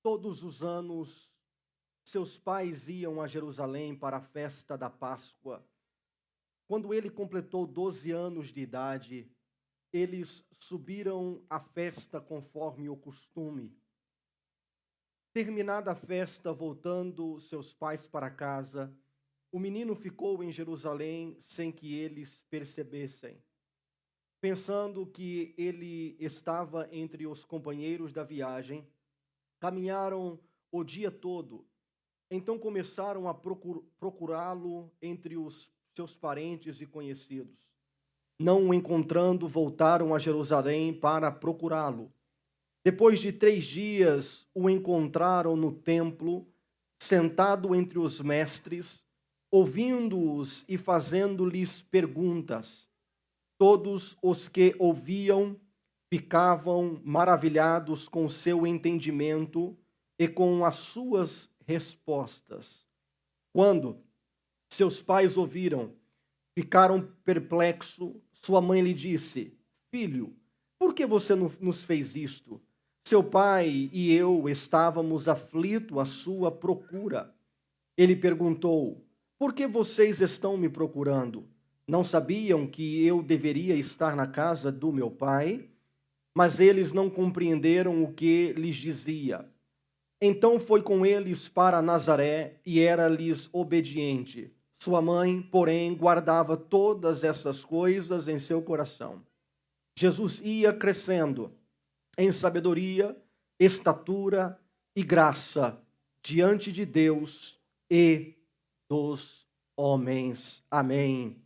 Todos os anos, seus pais iam a Jerusalém para a festa da Páscoa. Quando ele completou 12 anos de idade, eles subiram à festa conforme o costume. Terminada a festa, voltando seus pais para casa, o menino ficou em Jerusalém sem que eles percebessem. Pensando que ele estava entre os companheiros da viagem, caminharam o dia todo. Então começaram a procurá-lo entre os seus parentes e conhecidos. Não o encontrando, voltaram a Jerusalém para procurá-lo. Depois de 3 dias, o encontraram no templo, sentado entre os mestres, ouvindo-os e fazendo-lhes perguntas. Todos os que ouviam ficavam maravilhados com seu entendimento e com as suas respostas. Quando seus pais ouviram, ficaram perplexos. Sua mãe lhe disse: Filho, por que você nos fez isto? Seu pai e eu estávamos aflitos à sua procura. Ele perguntou: Por que vocês estão me procurando? Não sabiam que eu deveria estar na casa do meu pai? Mas eles não compreenderam o que lhes dizia. Então foi com eles para Nazaré e era-lhes obediente. Sua mãe, porém, guardava todas essas coisas em seu coração. Jesus ia crescendo em sabedoria, estatura e graça diante de Deus e dos homens. Amém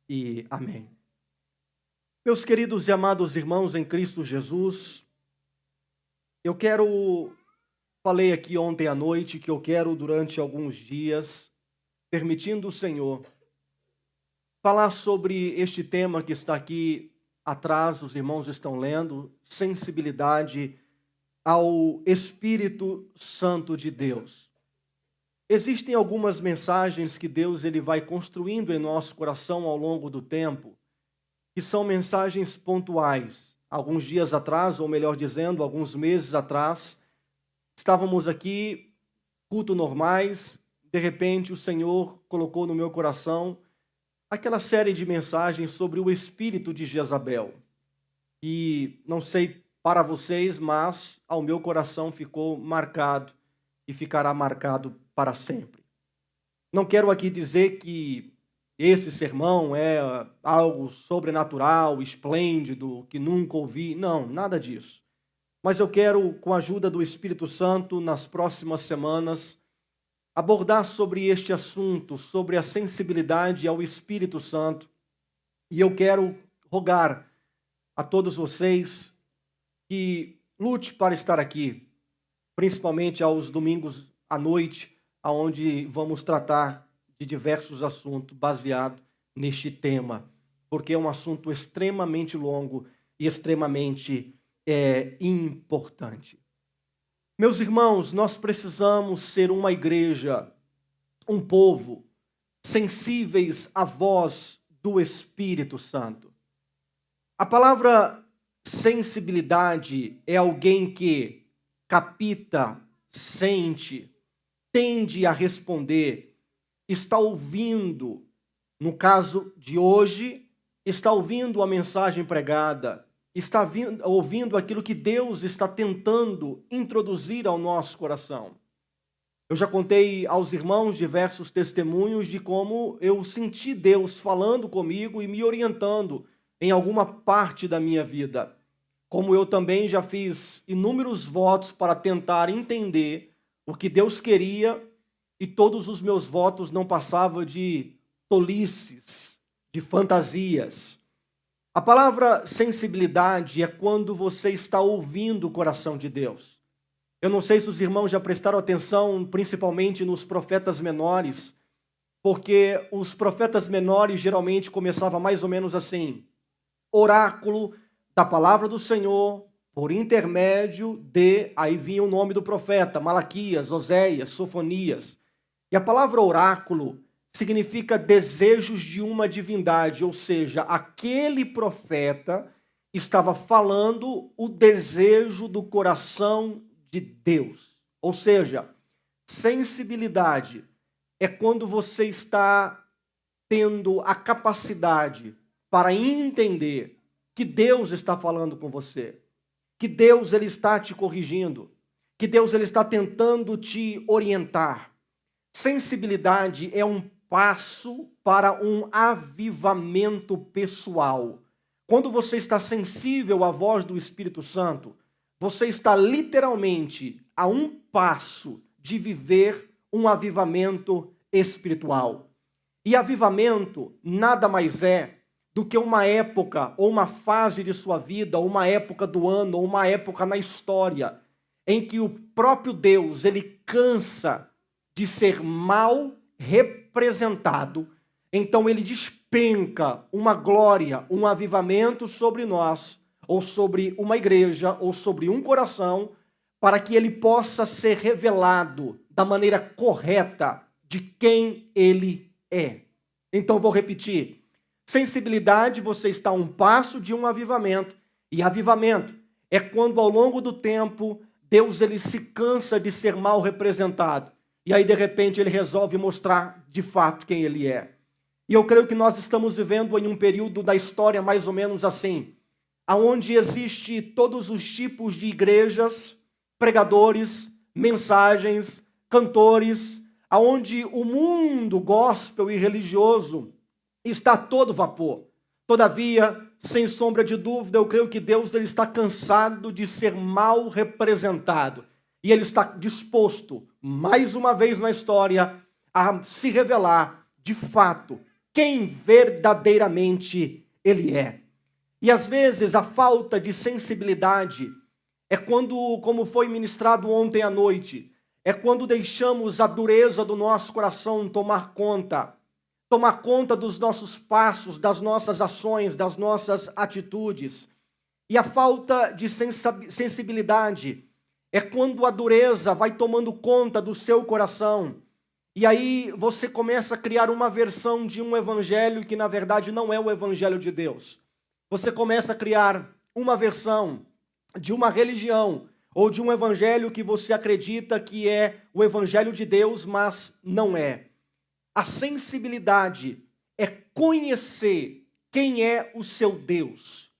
e amém. Meus queridos e amados irmãos em Cristo Jesus, falei aqui ontem à noite que eu quero durante alguns dias, permitindo o Senhor, falar sobre este tema que está aqui atrás, os irmãos estão lendo, sensibilidade ao Espírito Santo de Deus. Existem algumas mensagens que Deus ele vai construindo em nosso coração ao longo do tempo, que são mensagens pontuais. Alguns dias atrás, ou melhor dizendo, alguns meses atrás, estávamos aqui, culto normais, de repente o Senhor colocou no meu coração aquela série de mensagens sobre o espírito de Jezabel. E não sei para vocês, mas ao meu coração ficou marcado e ficará marcado para sempre. Não quero aqui dizer que esse sermão é algo sobrenatural, esplêndido, que nunca ouvi. Não, nada disso. Mas eu quero, com a ajuda do Espírito Santo, nas próximas semanas, abordar sobre este assunto, sobre a sensibilidade ao Espírito Santo. E eu quero rogar a todos vocês que lute para estar aqui, principalmente aos domingos à noite, onde vamos tratar de diversos assuntos baseados neste tema, porque é um assunto extremamente longo e extremamente importante. Meus irmãos, nós precisamos ser uma igreja, um povo, sensíveis à voz do Espírito Santo. A palavra sensibilidade é alguém que capta, sente, tende a responder, está ouvindo, no caso de hoje, está ouvindo a mensagem pregada, está ouvindo aquilo que Deus está tentando introduzir ao nosso coração. Eu já contei aos irmãos diversos testemunhos de como eu senti Deus falando comigo e me orientando em alguma parte da minha vida. Como eu também já fiz inúmeros votos para tentar entender o que Deus queria, e todos os meus votos não passavam de tolices, de fantasias. A palavra sensibilidade é quando você está ouvindo o coração de Deus. Eu não sei se os irmãos já prestaram atenção, principalmente nos profetas menores, porque os profetas menores geralmente começavam mais ou menos assim: oráculo da palavra do Senhor, por intermédio de, aí vinha o nome do profeta, Malaquias, Oséias, Sofonias. E a palavra oráculo significa desejos de uma divindade, ou seja, aquele profeta estava falando o desejo do coração de Deus. Ou seja, sensibilidade é quando você está tendo a capacidade para entender que Deus está falando com você, que Deus ele está te corrigindo, que Deus ele está tentando te orientar. Sensibilidade é um passo para um avivamento pessoal. Quando você está sensível à voz do Espírito Santo, você está literalmente a um passo de viver um avivamento espiritual. E avivamento nada mais é do que uma época ou uma fase de sua vida, ou uma época do ano, ou uma época na história, em que o próprio Deus, ele cansa de ser mal representado, então ele despenca uma glória, um avivamento sobre nós, ou sobre uma igreja, ou sobre um coração, para que ele possa ser revelado da maneira correta de quem ele é. Então vou repetir. Sensibilidade, você está a um passo de um avivamento. E avivamento é quando ao longo do tempo Deus ele se cansa de ser mal representado. E aí de repente ele resolve mostrar de fato quem ele é. E eu creio que nós estamos vivendo em um período da história mais ou menos assim, aonde existe todos os tipos de igrejas, pregadores, mensagens, cantores, aonde o mundo gospel e religioso está a todo vapor. Todavia, sem sombra de dúvida, eu creio que Deus ele está cansado de ser mal representado. E ele está disposto, mais uma vez na história, a se revelar, de fato, quem verdadeiramente ele é. E às vezes a falta de sensibilidade é quando, como foi ministrado ontem à noite, é quando deixamos a dureza do nosso coração tomar conta dos nossos passos, das nossas ações, das nossas atitudes. E a falta de sensibilidade é quando a dureza vai tomando conta do seu coração. E aí você começa a criar uma versão de um evangelho que na verdade não é o evangelho de Deus. Você começa a criar uma versão de uma religião ou de um evangelho que você acredita que é o evangelho de Deus, mas não é. A sensibilidade é conhecer quem é o seu Deus.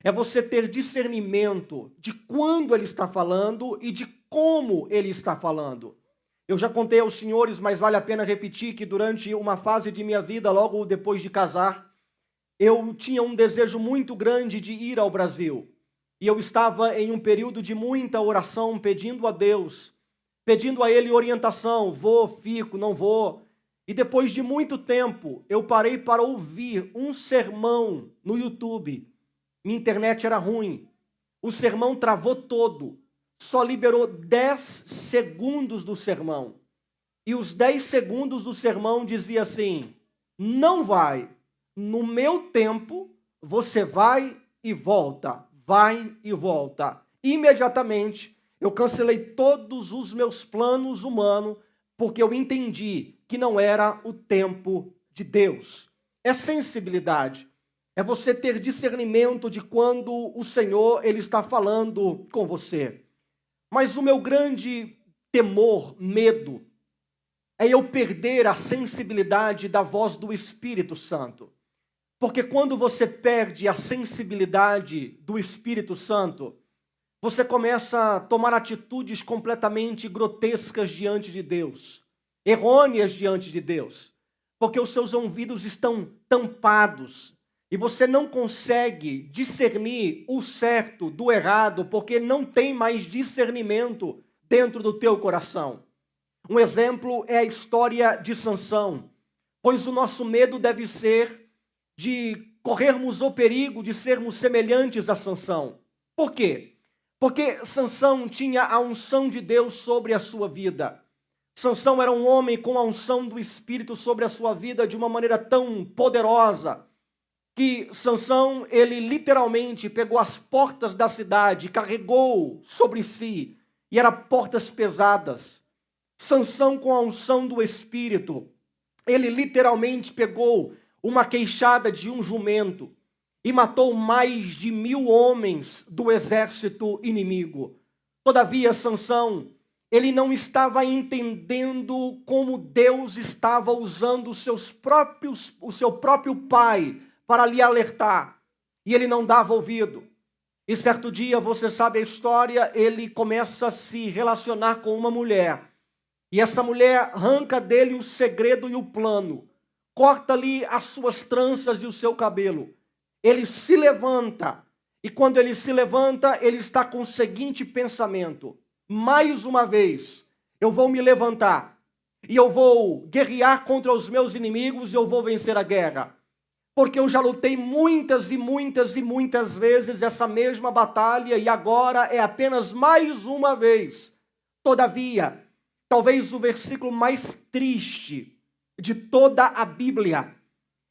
É você ter discernimento de quando ele está falando e de como ele está falando. Eu já contei aos senhores, mas vale a pena repetir que durante uma fase de minha vida, logo depois de casar, eu tinha um desejo muito grande de ir ao Brasil. E eu estava em um período de muita oração, pedindo a Deus, pedindo a Ele orientação, vou, fico, não vou. E depois de muito tempo, eu parei para ouvir um sermão no YouTube. Minha internet era ruim. O sermão travou todo. Só liberou 10 segundos do sermão. E os 10 segundos do sermão dizia assim: não vai. No meu tempo, você vai e volta. Vai e volta. Imediatamente, eu cancelei todos os meus planos humanos, porque eu entendi que não era o tempo de Deus. É sensibilidade. É você ter discernimento de quando o Senhor ele está falando com você. Mas o meu grande temor, medo, é eu perder a sensibilidade da voz do Espírito Santo. Porque quando você perde a sensibilidade do Espírito Santo, você começa a tomar atitudes completamente grotescas diante de Deus, errôneas diante de Deus, porque os seus ouvidos estão tampados e você não consegue discernir o certo do errado, porque não tem mais discernimento dentro do teu coração. Um exemplo é a história de Sansão, pois o nosso medo deve ser de corrermos o perigo de sermos semelhantes a Sansão. Por quê? Porque Sansão tinha a unção de Deus sobre a sua vida. Sansão era um homem com a unção do Espírito sobre a sua vida de uma maneira tão poderosa, que Sansão, ele literalmente pegou as portas da cidade, carregou sobre si, e eram portas pesadas. Sansão, com a unção do Espírito, ele literalmente pegou uma queixada de um jumento e matou mais de 1000 homens do exército inimigo. Todavia, Sansão, ele não estava entendendo como Deus estava usando o seu próprio pai para lhe alertar. E ele não dava ouvido. E certo dia, você sabe a história, ele começa a se relacionar com uma mulher. E essa mulher arranca dele o segredo e o plano. Corta-lhe as suas tranças e o seu cabelo. Ele se levanta. E quando ele se levanta, ele está com o seguinte pensamento: mais uma vez, eu vou me levantar. E eu vou guerrear contra os meus inimigos e eu vou vencer a guerra. Porque eu já lutei muitas e muitas e muitas vezes essa mesma batalha e agora é apenas mais uma vez. Todavia, talvez o versículo mais triste de toda a Bíblia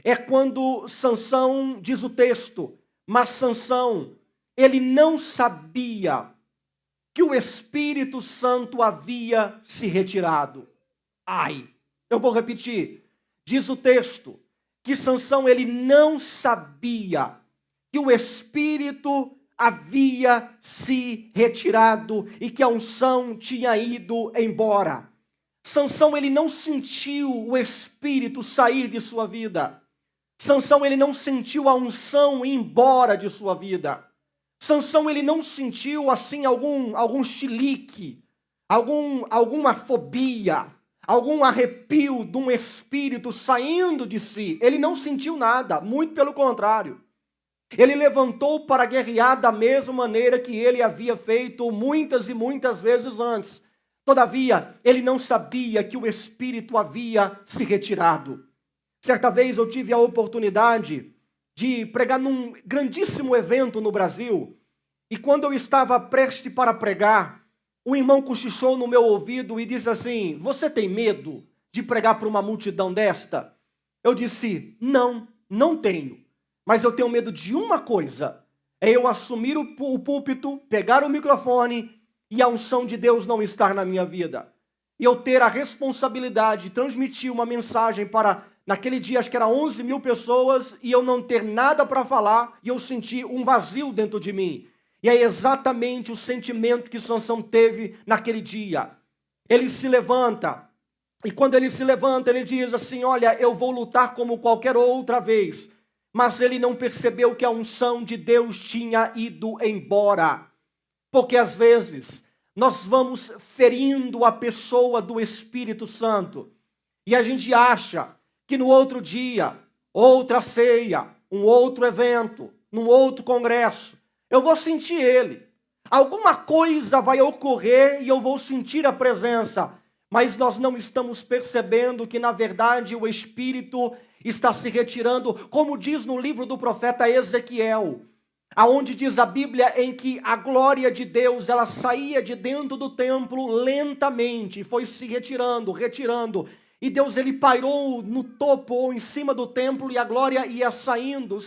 é quando Sansão, diz o texto, mas Sansão, ele não sabia que o Espírito Santo havia se retirado. Ai, eu vou repetir, diz o texto, que Sansão ele não sabia que o Espírito havia se retirado e que a unção tinha ido embora. Sansão ele não sentiu o Espírito sair de sua vida. Sansão ele não sentiu a unção ir embora de sua vida. Sansão ele não sentiu assim algum chilique, alguma fobia, algum arrepio de um espírito saindo de si. Ele não sentiu nada, muito pelo contrário. Ele levantou para guerrear da mesma maneira que ele havia feito muitas e muitas vezes antes. Todavia, ele não sabia que o espírito havia se retirado. Certa vez eu tive a oportunidade de pregar num grandíssimo evento no Brasil, e quando eu estava prestes para pregar, o irmão cochichou no meu ouvido e disse assim: você tem medo de pregar para uma multidão desta? Eu disse: não tenho, mas eu tenho medo de uma coisa, é eu assumir o púlpito, pegar o microfone e a unção de Deus não estar na minha vida. E eu ter a responsabilidade de transmitir uma mensagem para, naquele dia, acho que era 11 mil pessoas, e eu não ter nada para falar, e eu senti um vazio dentro de mim. E é exatamente o sentimento que Sansão teve naquele dia. Ele se levanta, e quando ele se levanta, ele diz assim: olha, eu vou lutar como qualquer outra vez. Mas ele não percebeu que a unção de Deus tinha ido embora. Porque às vezes nós vamos ferindo a pessoa do Espírito Santo, e a gente acha que no outro dia, outra ceia, um outro evento, num outro congresso, eu vou sentir ele. Alguma coisa vai ocorrer e eu vou sentir a presença. Mas nós não estamos percebendo que, na verdade, o Espírito está se retirando, como diz no livro do profeta Ezequiel, aonde diz a Bíblia em que a glória de Deus, ela saía de dentro do templo lentamente, foi se retirando. E Deus, ele pairou no topo ou em cima do templo e a glória ia saindo.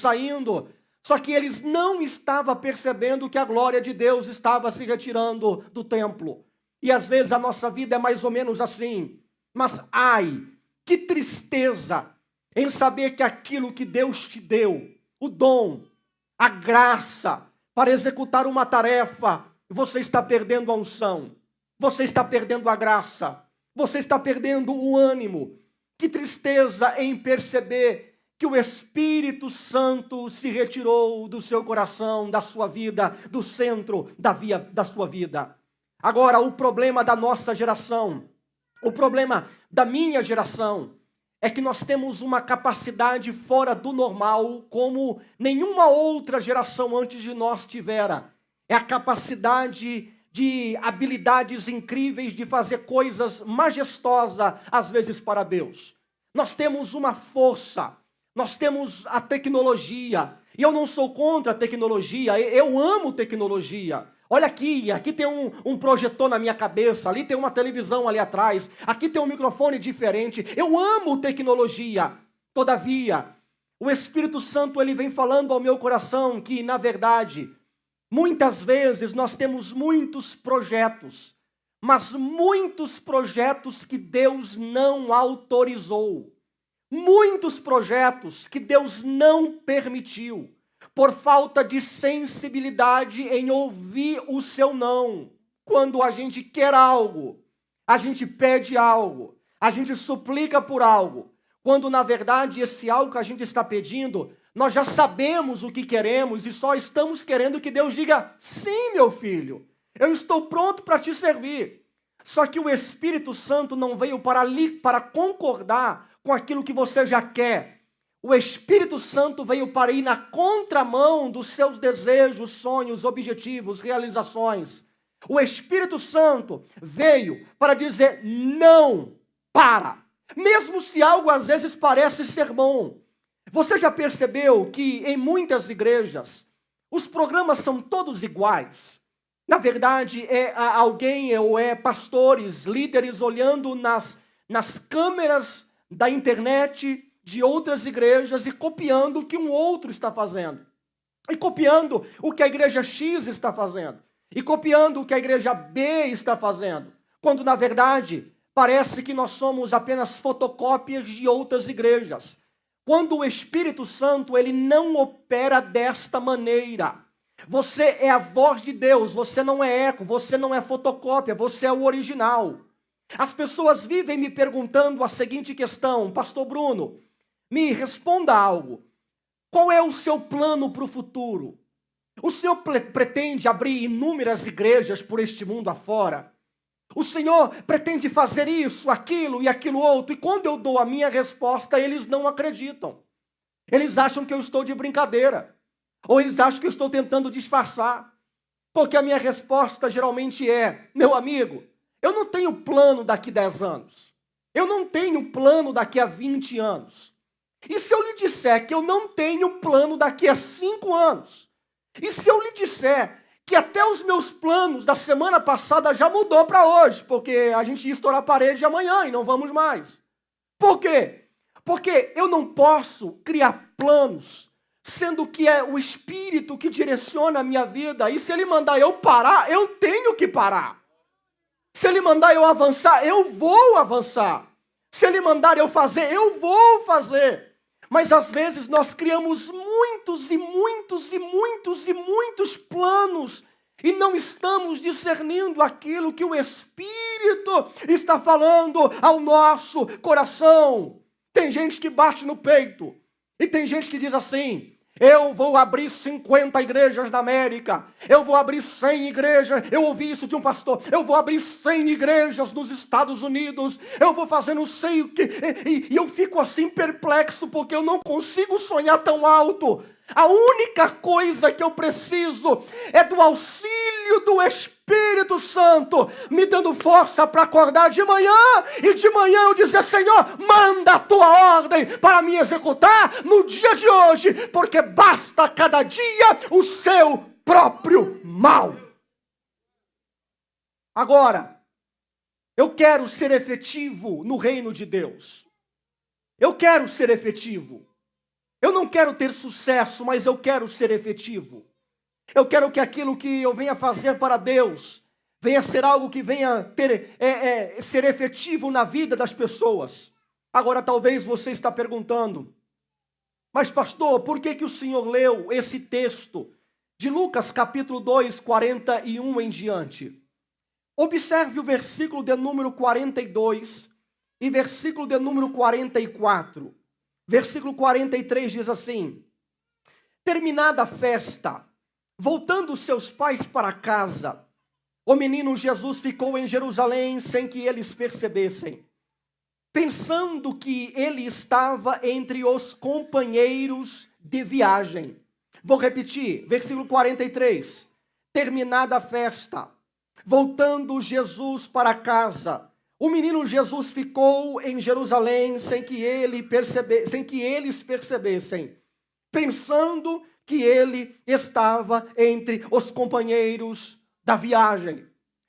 Só que eles não estavam percebendo que a glória de Deus estava se retirando do templo. E às vezes a nossa vida é mais ou menos assim. Mas ai, que tristeza em saber que aquilo que Deus te deu, o dom, a graça para executar uma tarefa, você está perdendo a unção, você está perdendo a graça, você está perdendo o ânimo. Que tristeza em perceber que o Espírito Santo se retirou do seu coração, da sua vida, do centro da sua vida. Agora, o problema da nossa geração, o problema da minha geração, é que nós temos uma capacidade fora do normal, como nenhuma outra geração antes de nós tivera. É a capacidade de habilidades incríveis de fazer coisas majestosas, às vezes para Deus. Nós temos uma força, nós temos a tecnologia, e eu não sou contra a tecnologia, eu amo tecnologia. Olha aqui tem um projetor na minha cabeça, ali tem uma televisão ali atrás, aqui tem um microfone diferente. Eu amo tecnologia. Todavia, o Espírito Santo ele vem falando ao meu coração que, na verdade, muitas vezes nós temos muitos projetos, mas muitos projetos que Deus não autorizou. Muitos projetos que Deus não permitiu. Por falta de sensibilidade em ouvir o seu não. Quando a gente quer algo, a gente pede algo, a gente suplica por algo, quando na verdade esse algo que a gente está pedindo, nós já sabemos o que queremos e só estamos querendo que Deus diga: sim, meu filho, eu estou pronto para te servir. Só que o Espírito Santo não veio para concordar com aquilo que você já quer. O Espírito Santo veio para ir na contramão dos seus desejos, sonhos, objetivos, realizações. O Espírito Santo veio para dizer não, para. Mesmo se algo às vezes parece ser bom. Você já percebeu que em muitas igrejas os programas são todos iguais? Na verdade, é alguém ou é pastores, líderes olhando nas câmeras da internet de outras igrejas e copiando o que um outro está fazendo. E copiando o que a igreja X está fazendo. E copiando o que a igreja B está fazendo. Quando, na verdade, parece que nós somos apenas fotocópias de outras igrejas. Quando o Espírito Santo, ele não opera desta maneira. Você é a voz de Deus, você não é eco, você não é fotocópia, você é o original. As pessoas vivem me perguntando a seguinte questão: Pastor Bruno, me responda algo. Qual é o seu plano para o futuro? O Senhor pretende abrir inúmeras igrejas por este mundo afora? O Senhor pretende fazer isso, aquilo e aquilo outro? E quando eu dou a minha resposta, eles não acreditam. Eles acham que eu estou de brincadeira. Ou eles acham que eu estou tentando disfarçar. Porque a minha resposta geralmente é: meu amigo, eu não tenho plano daqui a 10 anos. Eu não tenho plano daqui a 20 anos. E se eu lhe disser que eu não tenho plano daqui a 5 anos? E se eu lhe disser que até os meus planos da semana passada já mudou para hoje, porque a gente ia estourar a parede amanhã e não vamos mais? Por quê? Porque eu não posso criar planos, sendo que é o Espírito que direciona a minha vida. E se Ele mandar eu parar, eu tenho que parar. Se Ele mandar eu avançar, eu vou avançar. Se Ele mandar eu fazer, eu vou fazer. Mas às vezes nós criamos muitos planos e não estamos discernindo aquilo que o Espírito está falando ao nosso coração. Tem gente que bate no peito e tem gente que diz assim: eu vou abrir 50 igrejas na América, eu vou abrir 100 igrejas, eu ouvi isso de um pastor, eu vou abrir 100 igrejas nos Estados Unidos, eu vou fazer não sei o que, e eu fico assim perplexo, porque eu não consigo sonhar tão alto. A única coisa que eu preciso é do auxílio do Espírito Santo, me dando força para acordar de manhã, e de manhã eu dizer: Senhor, manda a tua ordem para me executar no dia de hoje, porque basta cada dia o seu próprio mal. Agora, eu quero ser efetivo no reino de Deus. Eu quero ser efetivo. Eu não quero ter sucesso, mas eu quero ser efetivo. Eu quero que aquilo que eu venha fazer para Deus venha ser algo que venha ser efetivo na vida das pessoas. Agora talvez você está perguntando: mas pastor, por que o senhor leu esse texto de Lucas capítulo 2, 41 em diante? Observe o versículo de número 42 e versículo de número 44. Versículo 43 diz assim: terminada a festa, voltando seus pais para casa, o menino Jesus ficou em Jerusalém sem que eles percebessem, pensando que ele estava entre os companheiros de viagem. Vou repetir, versículo 43. Terminada a festa, voltando Jesus para casa, o menino Jesus ficou em Jerusalém sem que eles percebessem, pensando que ele estava entre os companheiros da viagem.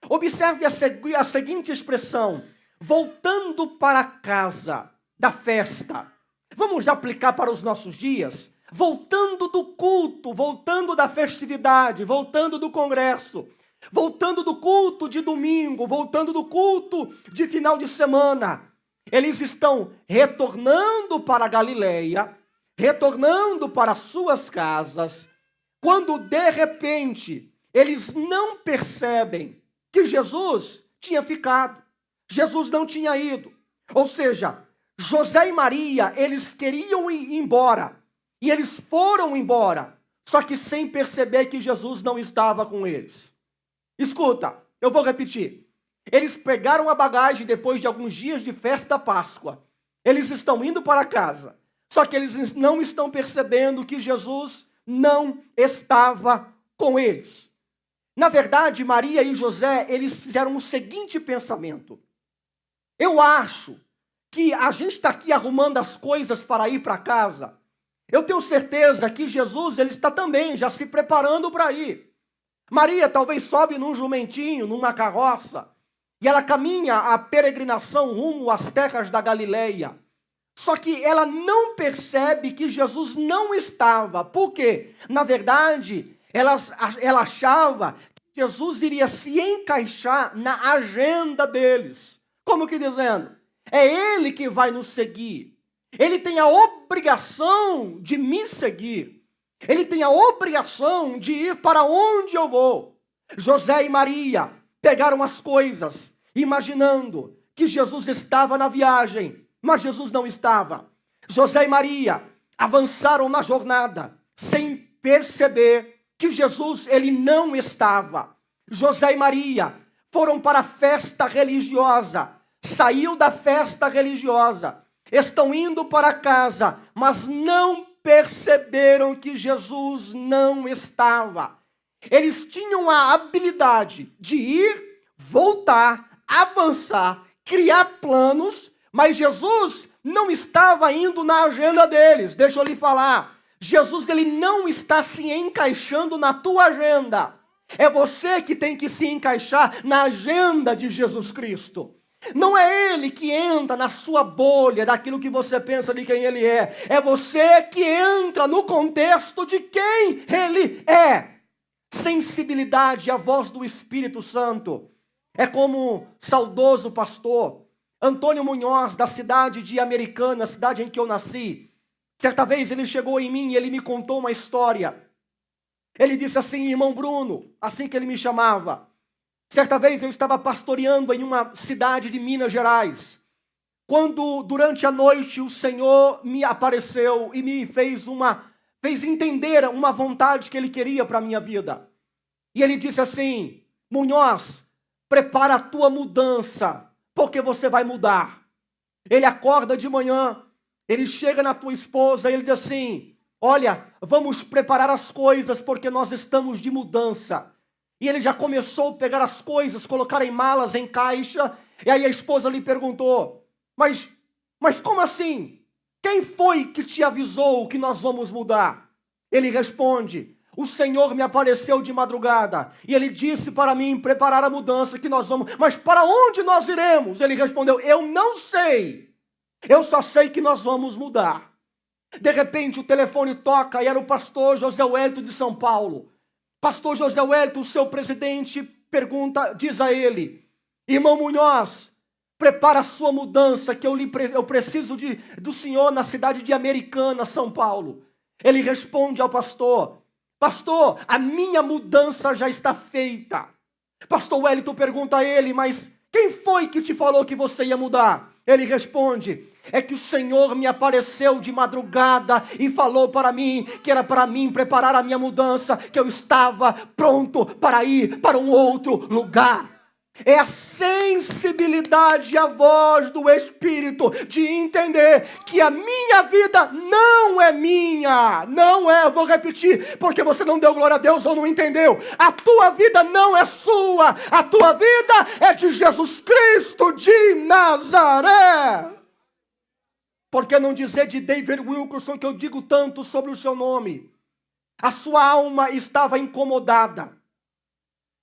Observe a seguinte expressão: voltando para casa da festa. Vamos aplicar para os nossos dias? Voltando do culto, voltando da festividade, voltando do congresso, voltando do culto de domingo, voltando do culto de final de semana. Eles estão retornando para a Galileia, retornando para suas casas, quando de repente eles não percebem que Jesus tinha ficado. Jesus não tinha ido. Ou seja, José e Maria, eles queriam ir embora. E eles foram embora. Só que sem perceber que Jesus não estava com eles. Escuta, eu vou repetir. Eles pegaram a bagagem depois de alguns dias de festa da Páscoa. Eles estão indo para casa. Só que eles não estão percebendo que Jesus não estava com eles. Na verdade, Maria e José, eles fizeram o seguinte pensamento. Eu acho que a gente está aqui arrumando as coisas para ir para casa. Eu tenho certeza que Jesus, ele está também já se preparando para ir. Maria talvez sobe num jumentinho, numa carroça, e ela caminha a peregrinação rumo às terras da Galileia. Só que ela não percebe que Jesus não estava. Por quê? Na verdade, ela achava que Jesus iria se encaixar na agenda deles. Como que dizendo? É Ele que vai nos seguir. Ele tem a obrigação de me seguir. Ele tem a obrigação de ir para onde eu vou. José e Maria pegaram as coisas, imaginando que Jesus estava na viagem. Mas Jesus não estava. José e Maria avançaram na jornada, sem perceber que Jesus, ele não estava. José e Maria foram para a festa religiosa. Saiu da festa religiosa. Estão indo para casa, mas não perceberam que Jesus não estava. Eles tinham a habilidade de ir, voltar, avançar, criar planos, mas Jesus não estava indo na agenda deles. Deixa eu lhe falar. Jesus, ele não está se encaixando na tua agenda. É você que tem que se encaixar na agenda de Jesus Cristo. Não é Ele que entra na sua bolha daquilo que você pensa de quem Ele é. É você que entra no contexto de quem Ele é. Sensibilidade à voz do Espírito Santo. É como o saudoso pastor Antônio Munhoz, da cidade de Americana, cidade em que eu nasci. Certa vez ele chegou em mim e ele me contou uma história. Ele disse assim: irmão Bruno, assim que ele me chamava. Certa vez eu estava pastoreando em uma cidade de Minas Gerais. Quando durante a noite o Senhor me apareceu e me fez entender uma vontade que Ele queria para a minha vida. E Ele disse assim: Munhoz, prepara a tua mudança, porque você vai mudar. Ele acorda de manhã, ele chega na tua esposa e ele diz assim: olha, vamos preparar as coisas porque nós estamos de mudança. E ele já começou a pegar as coisas, colocar em malas, em caixa. E aí a esposa lhe perguntou: mas como assim? Quem foi que te avisou que nós vamos mudar? Ele responde: o Senhor me apareceu de madrugada e Ele disse para mim preparar a mudança que nós vamos. Mas para onde nós iremos? Ele respondeu: eu não sei. Eu só sei que nós vamos mudar. De repente o telefone toca e era o pastor José Wellington de São Paulo. Pastor José Wellington, o seu presidente, diz a ele: irmão Munhoz, prepara a sua mudança que eu preciso do senhor na cidade de Americana, São Paulo. Ele responde ao pastor: pastor, a minha mudança já está feita. Pastor Wellington pergunta a ele: mas quem foi que te falou que você ia mudar? Ele responde: é que o Senhor me apareceu de madrugada e falou para mim que era para mim preparar a minha mudança, que eu estava pronto para ir para um outro lugar. É a sensibilidade à voz do Espírito de entender que a minha vida não é minha. Não é, eu vou repetir, porque você não deu glória a Deus ou não entendeu. A tua vida não é sua. A tua vida é de Jesus Cristo de Nazaré. Por que não dizer de David Wilkerson, que eu digo tanto sobre o seu nome? A sua alma estava incomodada.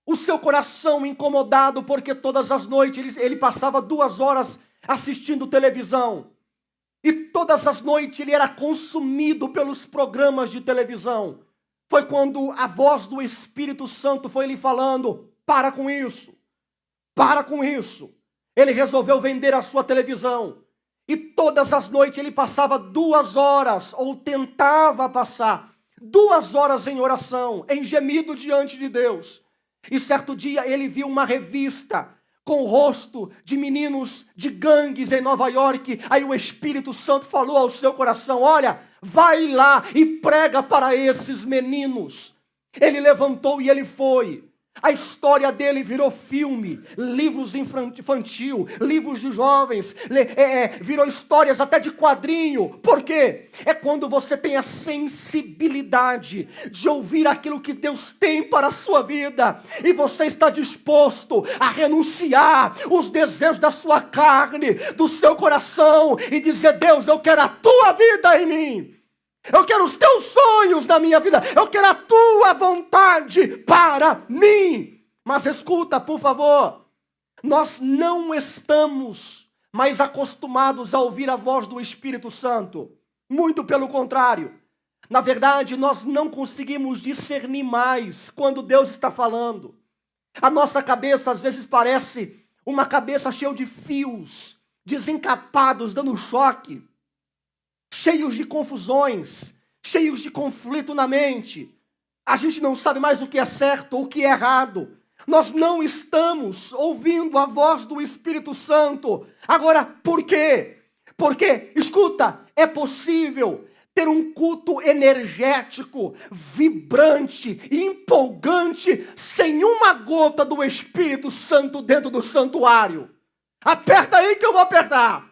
O seu coração incomodado, porque todas as noites ele passava 2 horas assistindo televisão. E todas as noites ele era consumido pelos programas de televisão. Foi quando a voz do Espírito Santo foi lhe falando: para com isso, para com isso. Ele resolveu vender a sua televisão. E todas as noites ele passava 2 horas, ou tentava passar 2 horas em oração, em gemido diante de Deus. E certo dia ele viu uma revista com o rosto de meninos de gangues em Nova York. Aí o Espírito Santo falou ao seu coração: olha, vai lá e prega para esses meninos. Ele levantou e ele foi. A história dele virou filme, livros infantil, livros de jovens, virou histórias até de quadrinho. Por quê? É quando você tem a sensibilidade de ouvir aquilo que Deus tem para a sua vida, e você está disposto a renunciar os desejos da sua carne, do seu coração, e dizer: Deus, eu quero a tua vida em mim. Eu quero os teus sonhos na minha vida. Eu quero a tua vontade para mim. Mas escuta, por favor. Nós não estamos mais acostumados a ouvir a voz do Espírito Santo. Muito pelo contrário. Na verdade, nós não conseguimos discernir mais quando Deus está falando. A nossa cabeça às vezes parece uma cabeça cheia de fios, desencapados, dando choque. Cheios de confusões, cheios de conflito na mente. A gente não sabe mais o que é certo ou o que é errado. Nós não estamos ouvindo a voz do Espírito Santo. Agora, por quê? Porque, escuta, é possível ter um culto energético, vibrante e empolgante, sem uma gota do Espírito Santo dentro do santuário. Aperta aí que eu vou apertar.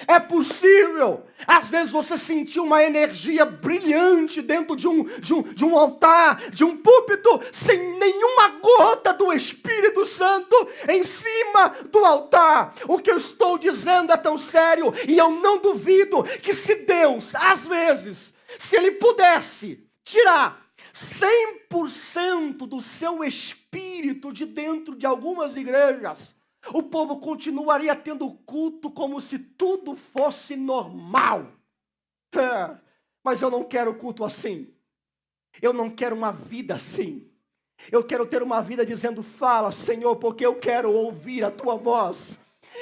É possível, às vezes você sentiu uma energia brilhante dentro de um altar, de um púlpito, sem nenhuma gota do Espírito Santo em cima do altar. O que eu estou dizendo é tão sério, e eu não duvido que se Deus, às vezes, se Ele pudesse tirar 100% do seu espírito de dentro de algumas igrejas, o povo continuaria tendo culto como se tudo fosse normal. Mas eu não quero culto assim. Eu não quero uma vida assim. Eu quero ter uma vida dizendo: fala, Senhor, porque eu quero ouvir a tua voz.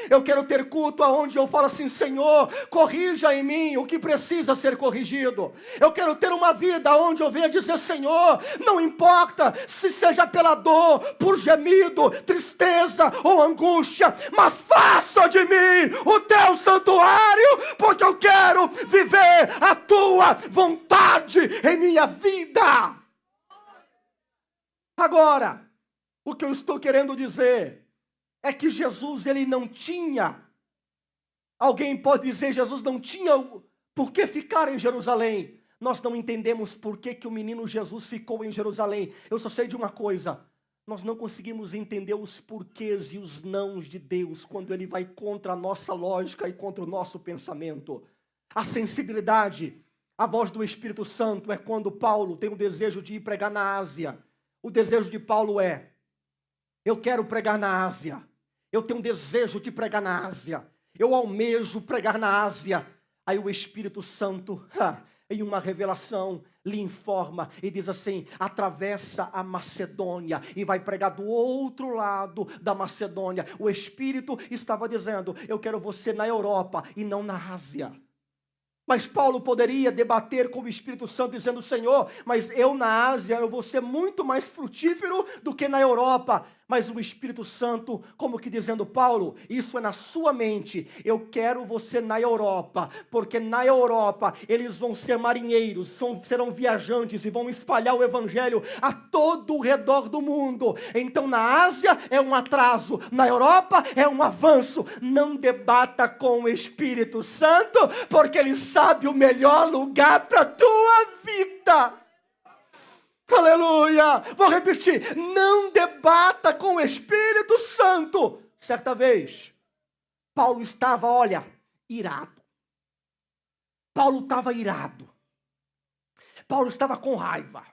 Eu quero ter culto aonde eu falo assim: Senhor, corrija em mim o que precisa ser corrigido. Eu quero ter uma vida onde eu venha dizer: Senhor, não importa se seja pela dor, por gemido, tristeza ou angústia, mas faça de mim o teu santuário, porque eu quero viver a tua vontade em minha vida. Agora, o que eu estou querendo dizer é que Jesus, ele não tinha, alguém pode dizer, Jesus não tinha por que ficar em Jerusalém. Nós não entendemos por que o menino Jesus ficou em Jerusalém. Eu só sei de uma coisa: nós não conseguimos entender os porquês e os nãos de Deus quando Ele vai contra a nossa lógica e contra o nosso pensamento. A sensibilidade, a voz do Espírito Santo é quando Paulo tem o desejo de ir pregar na Ásia. O desejo de Paulo é: eu quero pregar na Ásia. Eu tenho um desejo de pregar na Ásia. Eu almejo pregar na Ásia. Aí o Espírito Santo, em uma revelação, lhe informa e diz assim: atravessa a Macedônia e vai pregar do outro lado da Macedônia. O Espírito estava dizendo: eu quero você na Europa e não na Ásia. Mas Paulo poderia debater com o Espírito Santo dizendo: Senhor, mas eu na Ásia eu vou ser muito mais frutífero do que na Europa. Mas o Espírito Santo, como que dizendo: Paulo, isso é na sua mente. Eu quero você na Europa, porque na Europa eles vão ser marinheiros, serão viajantes e vão espalhar o Evangelho a todo o redor do mundo. Então na Ásia é um atraso, na Europa é um avanço. Não debata com o Espírito Santo, porque ele sabe o melhor lugar para a tua vida. Aleluia! Vou repetir: não debata com o Espírito Santo. Certa vez, Paulo estava, irado. Paulo estava irado. Paulo estava com raiva.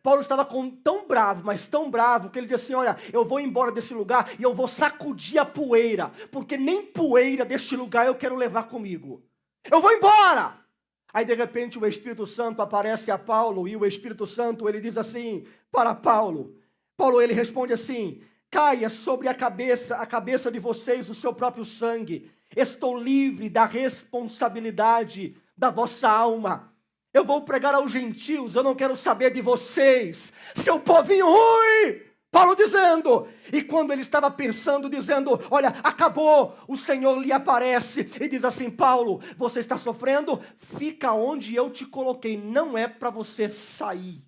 Paulo estava tão bravo, mas tão bravo, que ele disse assim: eu vou embora desse lugar e eu vou sacudir a poeira, porque nem poeira deste lugar eu quero levar comigo. Eu vou embora! Aí de repente o Espírito Santo aparece a Paulo, e o Espírito Santo, ele diz assim para Paulo. Paulo, ele responde assim: caia sobre a cabeça de vocês o seu próprio sangue. Estou livre da responsabilidade da vossa alma. Eu vou pregar aos gentios, eu não quero saber de vocês, seu povinho ruim. Paulo dizendo, e quando ele estava pensando, dizendo, olha, acabou, o Senhor lhe aparece e diz assim, Paulo, você está sofrendo? Fica onde eu te coloquei, não é para você sair,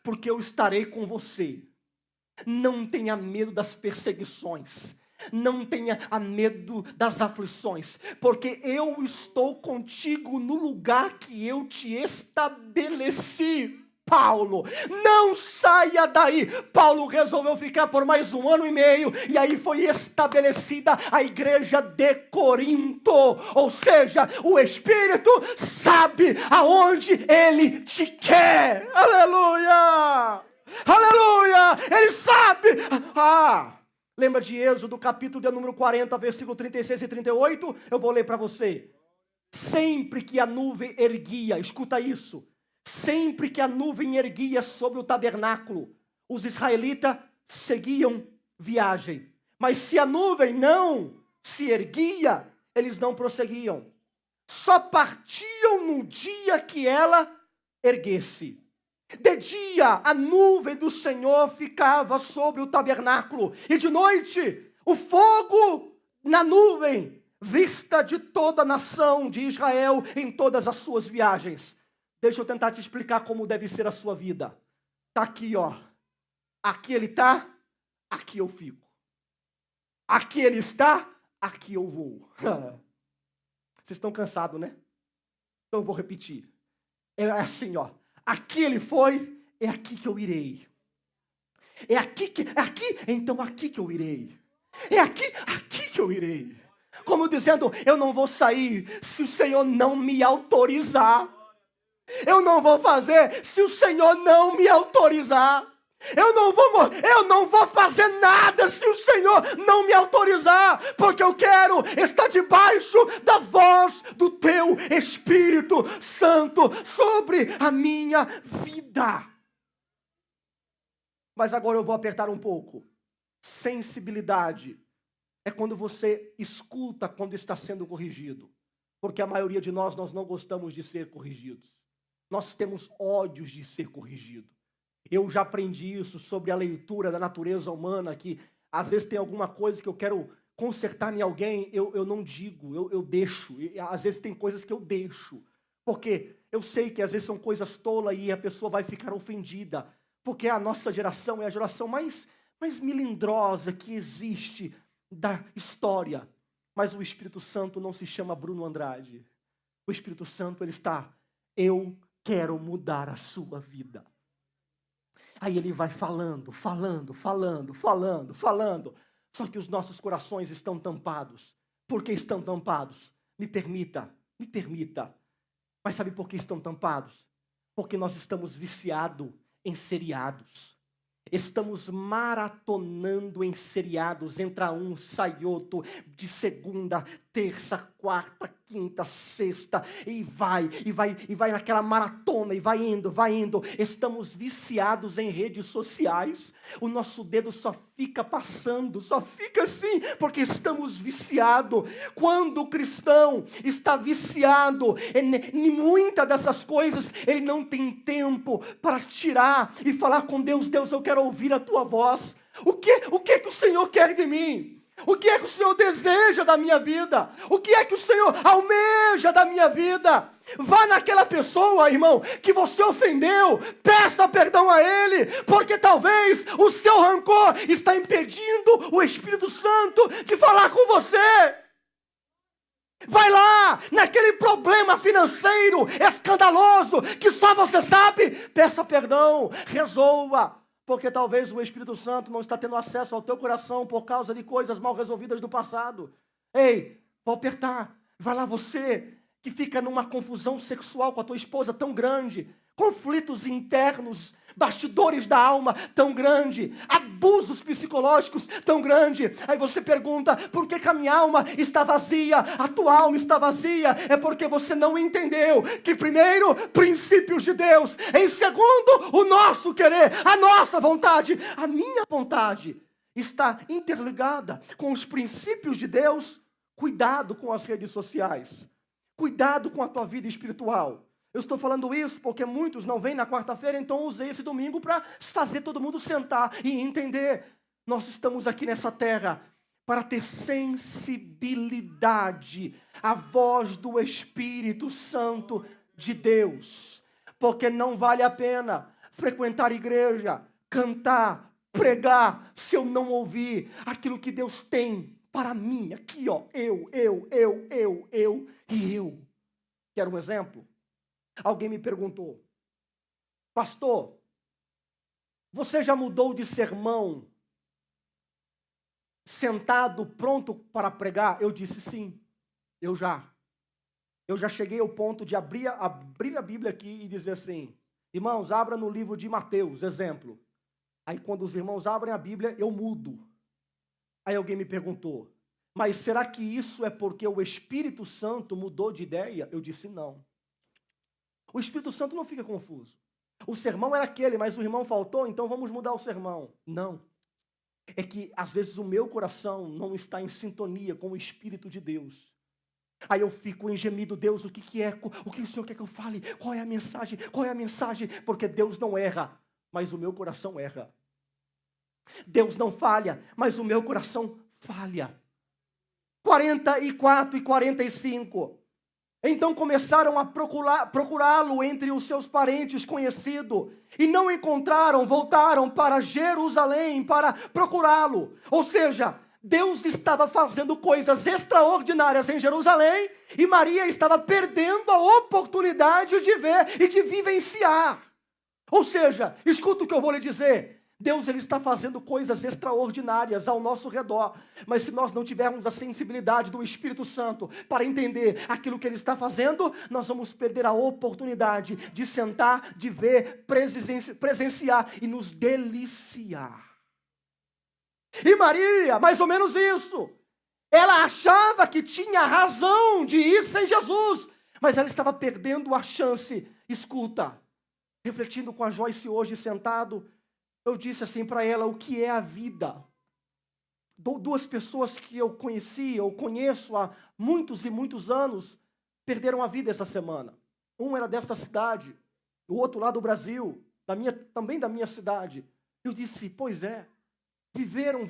porque eu estarei com você. Não tenha medo das perseguições, não tenha medo das aflições, porque eu estou contigo no lugar que eu te estabeleci. Paulo, não saia daí. Paulo resolveu ficar por mais 1 ano e meio, e aí foi estabelecida a igreja de Corinto, ou seja, o Espírito sabe aonde ele te quer. Aleluia! Aleluia! Ele sabe! Lembra de Êxodo, capítulo de número 40, versículo 36 e 38? Eu vou ler para você. Sempre que a nuvem erguia, escuta isso, sempre que a nuvem erguia sobre o tabernáculo, os israelitas seguiam viagem. Mas se a nuvem não se erguia, eles não prosseguiam. Só partiam no dia que ela erguesse. De dia, a nuvem do Senhor ficava sobre o tabernáculo, e de noite, o fogo na nuvem, vista de toda a nação de Israel em todas as suas viagens. Deixa eu tentar te explicar como deve ser a sua vida. Está aqui, ó. Aqui ele está, aqui eu fico. Aqui ele está, aqui eu vou. Vocês estão cansados, né? Então eu vou repetir. É assim, ó. Aqui ele foi, é aqui que eu irei. É aqui, então aqui que eu irei. É aqui que eu irei. Como dizendo, eu não vou sair se o Senhor não me autorizar. Eu não vou fazer se o Senhor não me autorizar. Eu não vou fazer nada se o Senhor não me autorizar, porque eu quero estar debaixo da voz do teu Espírito Santo sobre a minha vida. Mas agora eu vou apertar um pouco. Sensibilidade é quando você escuta quando está sendo corrigido, porque a maioria de nós não gostamos de ser corrigidos. Nós temos ódios de ser corrigido. Eu já aprendi isso sobre a leitura da natureza humana, que às vezes tem alguma coisa que eu quero consertar em alguém, eu não digo, eu deixo. E, às vezes tem coisas que eu deixo, porque eu sei que às vezes são coisas tolas e a pessoa vai ficar ofendida, porque a nossa geração é a geração mais melindrosa que existe da história. Mas o Espírito Santo não se chama Bruno Andrade. O Espírito Santo, ele está, eu quero mudar a sua vida. Aí ele vai falando. Só que os nossos corações estão tampados. Por que estão tampados? Me permita. Mas sabe por que estão tampados? Porque nós estamos viciados em seriados. Estamos maratonando em seriados, entra um, sai outro, de segunda, terça, quarta, quinta, sexta, e vai naquela maratona, e vai indo. Estamos viciados em redes sociais, o nosso dedo só fica passando, só fica assim, porque estamos viciados. Quando o cristão está viciado em muitas dessas coisas, ele não tem tempo para tirar e falar com Deus, Deus, eu quero ouvir a tua voz. O que o Senhor quer de mim? O que é que o Senhor deseja da minha vida? O que é que o Senhor almeja da minha vida? Vá naquela pessoa, irmão, que você ofendeu, peça perdão a ele, porque talvez o seu rancor está impedindo o Espírito Santo de falar com você. Vai lá, naquele problema financeiro escandaloso, que só você sabe, peça perdão, resolva. Porque talvez o Espírito Santo não está tendo acesso ao teu coração por causa de coisas mal resolvidas do passado. Ei, vou apertar. Vai lá você que fica numa confusão sexual com a tua esposa tão grande, conflitos internos, bastidores da alma tão grande, abusos psicológicos tão grande. Aí você pergunta, por que a minha alma está vazia? A tua alma está vazia. É porque você não entendeu que primeiro, princípios de Deus. Em segundo, o nosso querer, a nossa vontade. A minha vontade está interligada com os princípios de Deus. Cuidado com as redes sociais. Cuidado com a tua vida espiritual. Eu estou falando isso porque muitos não vêm na quarta-feira, então eu usei esse domingo para fazer todo mundo sentar e entender. Nós estamos aqui nessa terra para ter sensibilidade à voz do Espírito Santo de Deus. Porque não vale a pena frequentar igreja, cantar, pregar, se eu não ouvir aquilo que Deus tem para mim. Aqui, ó, eu e eu. Quer um exemplo? Alguém me perguntou: pastor, você já mudou de sermão sentado, pronto para pregar? Eu disse sim, eu já cheguei ao ponto de abrir a Bíblia aqui e dizer assim: irmãos, abra no livro de Mateus, exemplo. Aí quando os irmãos abrem a Bíblia, eu mudo. Aí alguém me perguntou: mas será que isso é porque o Espírito Santo mudou de ideia? Eu disse não. O Espírito Santo não fica confuso. O sermão era aquele, mas o irmão faltou, então vamos mudar o sermão. Não. É que às vezes o meu coração não está em sintonia com o Espírito de Deus. Aí eu fico em gemido: Deus, o que é? O que o Senhor quer que eu fale? Qual é a mensagem? Qual é a mensagem? Porque Deus não erra, mas o meu coração erra. Deus não falha, mas o meu coração falha. 44 e 45. Então começaram a procurá-lo entre os seus parentes conhecidos, e não encontraram, voltaram para Jerusalém para procurá-lo. Ou seja, Deus estava fazendo coisas extraordinárias em Jerusalém, e Maria estava perdendo a oportunidade de ver e de vivenciar. Ou seja, escuta o que eu vou lhe dizer. Deus, ele está fazendo coisas extraordinárias ao nosso redor, mas se nós não tivermos a sensibilidade do Espírito Santo para entender aquilo que ele está fazendo, nós vamos perder a oportunidade de sentar, de ver, presenciar e nos deliciar. E Maria, mais ou menos isso. Ela achava que tinha razão de ir sem Jesus, mas ela estava perdendo a chance. Escuta, refletindo com a Joyce hoje sentado, eu disse assim para ela: o que é a vida? Duas pessoas que eu conheci, eu conheço há muitos e muitos anos, perderam a vida essa semana. Um era desta cidade, o outro lá do Brasil, também da minha cidade. Eu disse: pois é, viveram,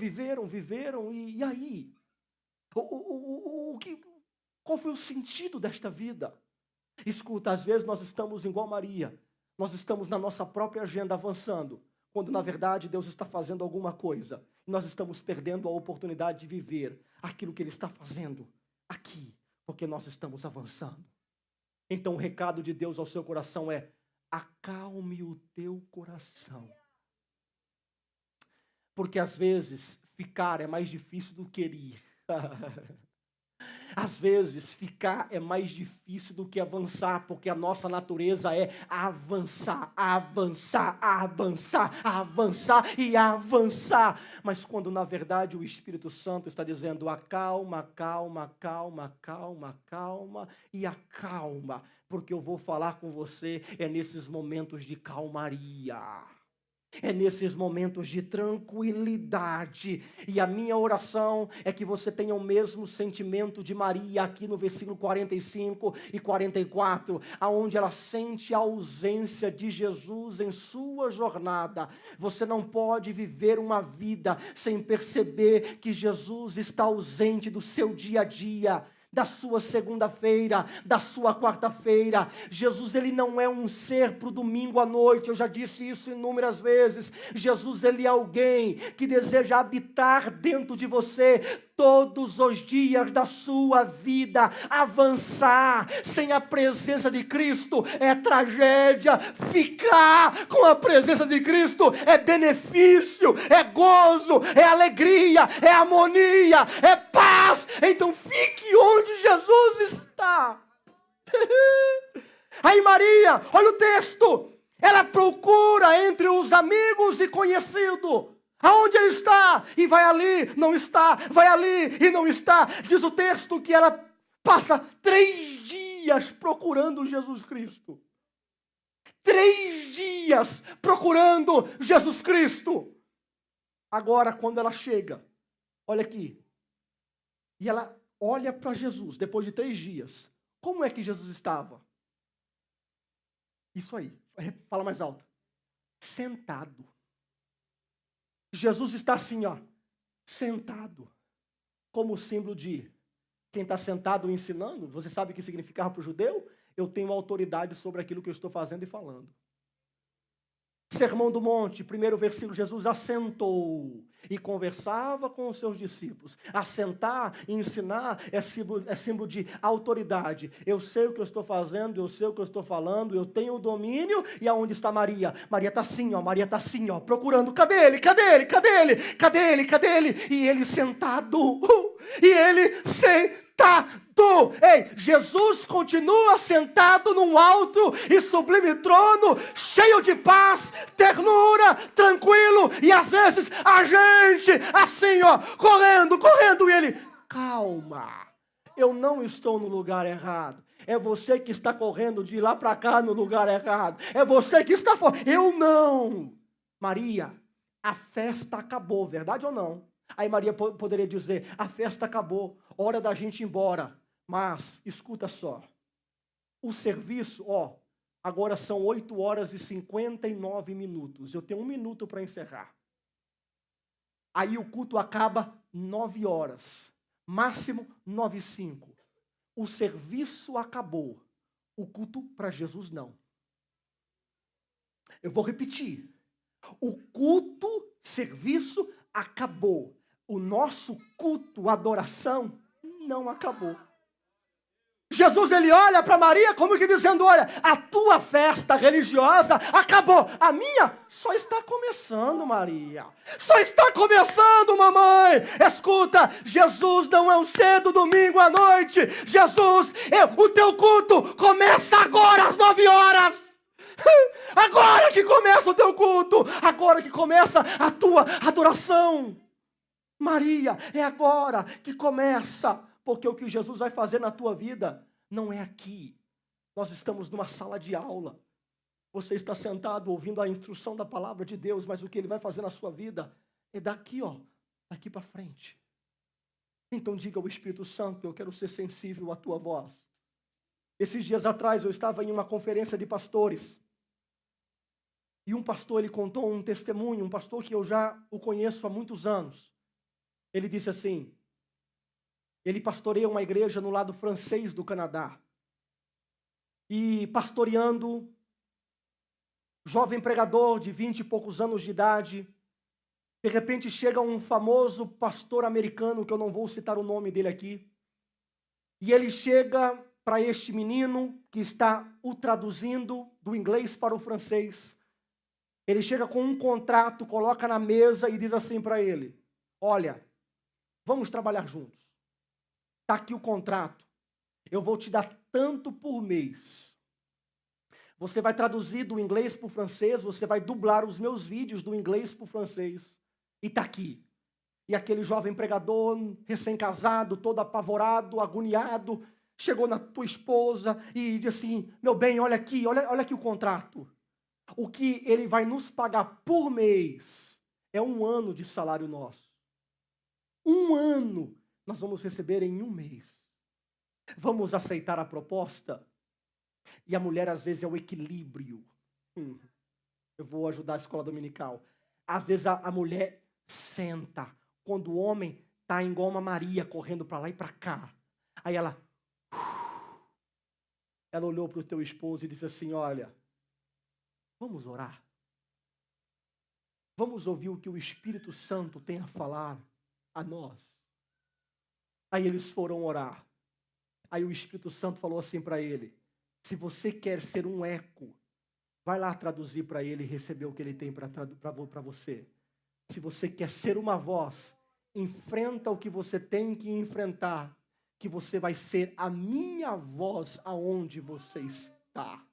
e aí? Qual foi o sentido desta vida? Escuta, às vezes nós estamos igual Maria, nós estamos na nossa própria agenda avançando, quando na verdade Deus está fazendo alguma coisa. Nós estamos perdendo a oportunidade de viver aquilo que Ele está fazendo aqui, porque nós estamos avançando. Então o recado de Deus ao seu coração é: acalme o teu coração. Porque às vezes ficar é mais difícil do que ir. Às vezes ficar é mais difícil do que avançar, porque a nossa natureza é avançar, avançar, avançar, avançar e avançar. Mas quando na verdade o Espírito Santo está dizendo: acalma, calma, calma, calma, calma e acalma, porque eu vou falar com você é nesses momentos de calmaria. É nesses momentos de tranquilidade. E a minha oração é que você tenha o mesmo sentimento de Maria aqui no versículo 45 e 44, aonde ela sente a ausência de Jesus em sua jornada. Você não pode viver uma vida sem perceber que Jesus está ausente do seu dia a dia, da sua segunda-feira, da sua quarta-feira. Jesus, ele não é um ser para o domingo à noite, eu já disse isso inúmeras vezes. Jesus, ele é alguém que deseja habitar dentro de você todos os dias da sua vida, avançar. Sem a presença de Cristo é tragédia, ficar com a presença de Cristo é benefício, é gozo, é alegria, é harmonia, é paz. Então fique onde Jesus está. Aí Maria, olha o texto, ela procura entre os amigos e conhecidos. Aonde ele está? E vai ali, não está. Vai ali e não está. Diz o texto que ela passa 3 dias procurando Jesus Cristo. 3 dias procurando Jesus Cristo. Agora, quando ela chega, olha aqui. E ela olha para Jesus, depois de 3 dias. Como é que Jesus estava? Isso aí, fala mais alto. Sentado. Jesus está assim, ó, sentado. Como símbolo de quem está sentado ensinando. Você sabe o que significava para o judeu? Eu tenho autoridade sobre aquilo que eu estou fazendo e falando. Sermão do Monte, primeiro versículo, Jesus assentou e conversava com os seus discípulos. Assentar e ensinar é símbolo de autoridade. Eu sei o que eu estou fazendo, eu sei o que eu estou falando, eu tenho o domínio. E aonde está Maria? Maria está assim, ó, Maria está assim, ó, procurando. Cadê ele? Cadê ele? Cadê ele? Cadê ele? Cadê ele? E ele sentado. E ele sentado. Ei, Jesus continua sentado num alto e sublime trono, cheio de paz, ternura, tranquilo, e às vezes a gente assim, ó, correndo, e ele, calma, eu não estou no lugar errado. É você que está correndo de lá para cá no lugar errado. É você que está fora. Eu não. Maria, a festa acabou, verdade ou não? Aí Maria poderia dizer, a festa acabou, hora da gente ir embora. Mas, escuta só, o serviço, ó, agora são 8 horas e 59 minutos. Eu tenho 1 minuto para encerrar. Aí o culto acaba 9 horas, máximo 9h05. O serviço acabou, o culto para Jesus não. Eu vou repetir, o culto, serviço acabou. O nosso culto, adoração, não acabou. Jesus, ele olha para Maria como que dizendo, olha, a tua festa religiosa acabou. A minha só está começando, Maria. Só está começando, mamãe. Escuta, Jesus não é um cedo domingo à noite. Jesus, o teu culto começa agora às 9 horas. Agora que começa o teu culto. Agora que começa a tua adoração. Maria, é agora que começa. Porque o que Jesus vai fazer na tua vida não é aqui. Nós estamos numa sala de aula. Você está sentado ouvindo a instrução da palavra de Deus, mas o que Ele vai fazer na sua vida é daqui, ó, daqui para frente. Então diga ao Espírito Santo, eu quero ser sensível à tua voz. Esses dias atrás eu estava em uma conferência de pastores. E um pastor, ele contou um testemunho, um pastor que eu já o conheço há muitos anos. Ele disse assim, ele pastoreia uma igreja no lado francês do Canadá. E pastoreando, jovem pregador de 20 e poucos anos de idade, de repente chega um famoso pastor americano, que eu não vou citar o nome dele aqui, e ele chega para este menino, que está o traduzindo do inglês para o francês. Ele chega com um contrato, coloca na mesa e diz assim para ele, olha, vamos trabalhar juntos. Está aqui o contrato. Eu vou te dar tanto por mês. Você vai traduzir do inglês para o francês, você vai dublar os meus vídeos do inglês para o francês. E está aqui. E aquele jovem pregador, recém-casado, todo apavorado, agoniado, chegou na tua esposa e disse assim, meu bem, olha aqui o contrato. O que ele vai nos pagar por mês é 1 ano de salário nosso. 1 ano. Nós vamos receber em 1 mês. Vamos aceitar a proposta? E a mulher, às vezes, é o equilíbrio. Eu vou ajudar a escola dominical. Às vezes, a mulher senta. Quando o homem está igual uma Maria, correndo para lá e para cá. Aí ela olhou para o teu esposo e disse assim, olha, vamos orar. Vamos ouvir o que o Espírito Santo tem a falar a nós. Aí eles foram orar. Aí o Espírito Santo falou assim para ele, se você quer ser um eco, vai lá traduzir para ele e receber o que ele tem para você. Se você quer ser uma voz, enfrenta o que você tem que enfrentar, que você vai ser a minha voz aonde você está.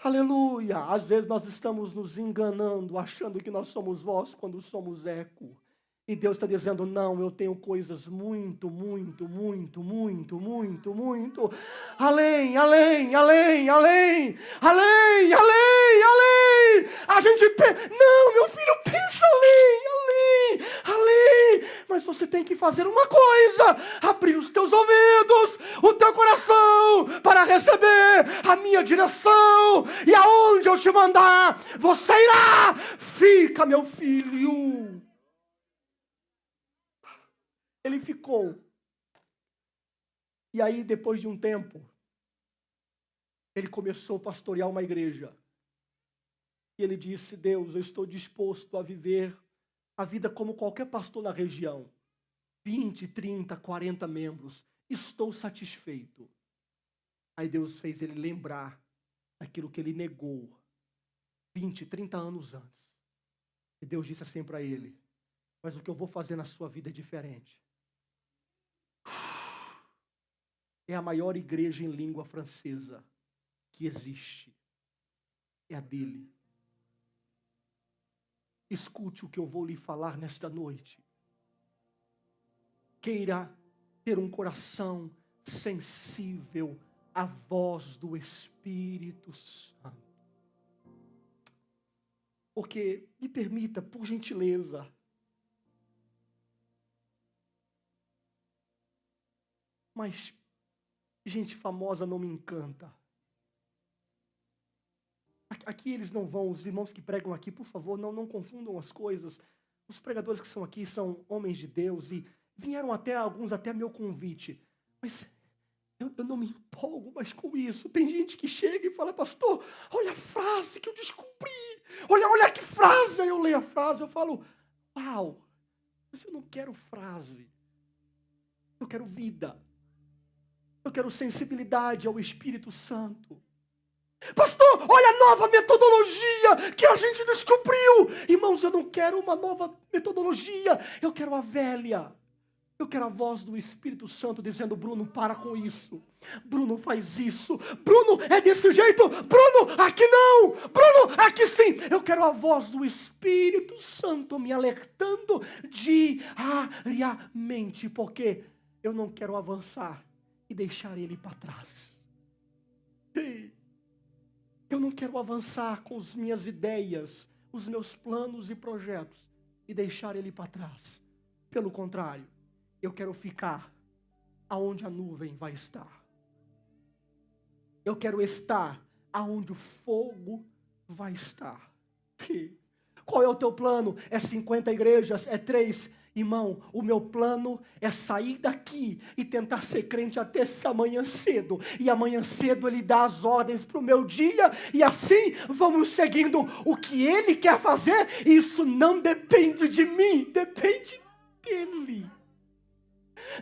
Aleluia! Às vezes nós estamos nos enganando, achando que nós somos voz quando somos eco. E Deus está dizendo, não, eu tenho coisas muito, muito, muito, muito, muito, muito, além. A gente, não, meu filho, pensa além. Mas você tem que fazer uma coisa: abrir os teus ouvidos, o teu coração, para receber a minha direção. E aonde eu te mandar, você irá. Fica, meu filho. Ele ficou. E aí, depois de um tempo, ele começou a pastorear uma igreja. E ele disse: Deus, eu estou disposto a viver a vida como qualquer pastor na região. 20, 30, 40 membros. Estou satisfeito. Aí Deus fez ele lembrar daquilo que ele negou 20, 30 anos antes. E Deus disse assim para ele: mas o que eu vou fazer na sua vida é diferente. É a maior igreja em língua francesa que existe. É a dele. Escute o que eu vou lhe falar nesta noite. Queira ter um coração sensível à voz do Espírito Santo. Porque, me permita, por gentileza, mas gente famosa não me encanta. Aqui eles não vão, os irmãos que pregam aqui, por favor, não confundam as coisas. Os pregadores que são aqui são homens de Deus e vieram alguns até meu convite. Mas eu não me empolgo mais com isso. Tem gente que chega e fala: pastor, olha a frase que eu descobri. Olha que frase. Aí eu leio a frase, eu falo: uau, mas eu não quero frase. Eu quero vida. Eu quero sensibilidade ao Espírito Santo. Pastor, olha a nova metodologia que a gente descobriu. Irmãos, eu não quero uma nova metodologia. Eu quero a velha. Eu quero a voz do Espírito Santo dizendo: Bruno, para com isso. Bruno, faz isso. Bruno, é desse jeito. Bruno, aqui não. Bruno, aqui sim. Eu quero a voz do Espírito Santo me alertando diariamente. Porque eu não quero avançar e deixar ele para trás. Eu não quero avançar com as minhas ideias, os meus planos e projetos e deixar ele para trás. Pelo contrário, eu quero ficar aonde a nuvem vai estar. Eu quero estar aonde o fogo vai estar. Qual é o teu plano? É 50 igrejas? É 3? Irmão, o meu plano é sair daqui e tentar ser crente até amanhã cedo. E amanhã cedo ele dá as ordens para o meu dia. E assim vamos seguindo o que ele quer fazer. Isso não depende de mim, depende dele.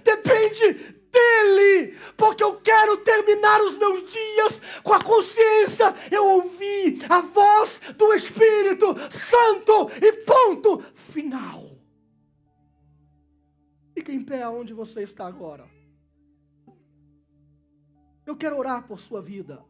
Depende dele. Porque eu quero terminar os meus dias com a consciência. Eu ouvi a voz do Espírito Santo e ponto final. Fique em pé onde você está agora. Eu quero orar por sua vida.